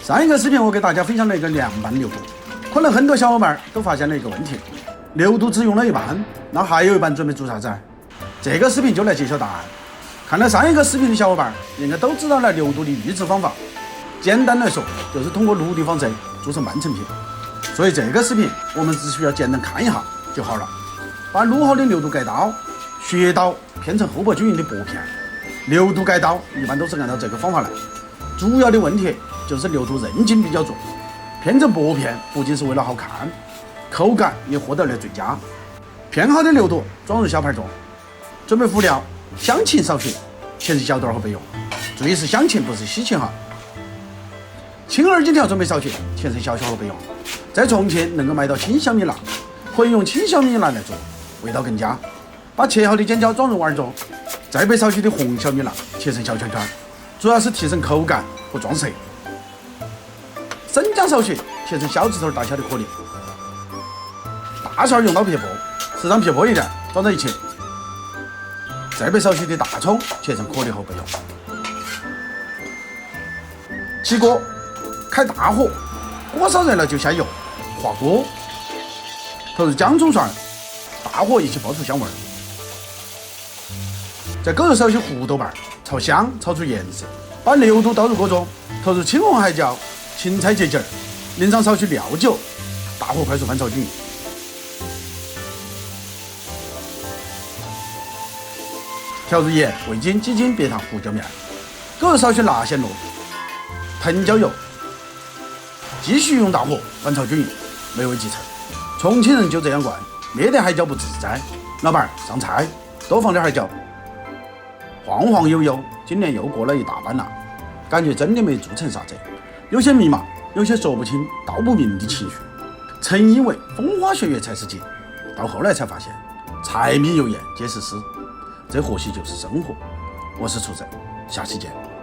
上一个视频我给大家分享了一个凉拌牛肚，可能很多小伙伴都发现了一个问题，牛肚只用了一半，那还有一半准备做啥子？这个视频就来揭晓答案。看了上一个视频的小伙伴应该都知道了牛肚的预制方法，简单来说就是通过陆地方式做成半成品。所以这个视频我们只需要简单看一下就好了。把卤好的牛肚改刀，削刀片成厚薄均匀的薄片。牛肚改刀一般都是按照这个方法来，主要的问题就是牛肚韧劲比较重，片成薄片不仅是为了好看，口感也获得了最佳。片好的牛肚装入小盘中，准备辅料：香芹少许，切成小段后备用。注意是香芹，不是西芹哈。青耳荆条准备少许，切成小后备用。在重庆能够买到青小米辣，可以用青小米辣来做，味道更佳。把切好的尖椒装入碗中，再备少许的红小米辣，切成小圈圈，主要是提升口感和装色。生姜少许，切成小指头大小的颗粒。大蒜用刀撇薄，适当撇薄一点，装在一起。再备少许的大葱，切成颗粒后备用。起锅，开大火，锅烧热了就下油，滑锅，投入姜葱蒜，大火一起爆出香味儿。再勾入少许胡豆瓣，炒香，炒出颜色。把牛肚倒入锅中，投入青红海椒、芹菜节节，淋上少许料酒，大火快速翻炒均匀。调入盐、味精、鸡精、白糖、胡椒面，勾入少许辣鲜露、藤椒油，继续用大火翻炒均匀，美味即成。重庆人就这样惯，灭点海椒不自在。老板上菜，多放点海椒。晃晃悠悠，今年又过了一大半了，感觉真的没做成啥子，有些迷茫，有些说不清道不明的情绪。曾以为风花雪月才是节，到后来才发现柴米油盐皆是诗，这或许就是生活。我是楚正，下期见。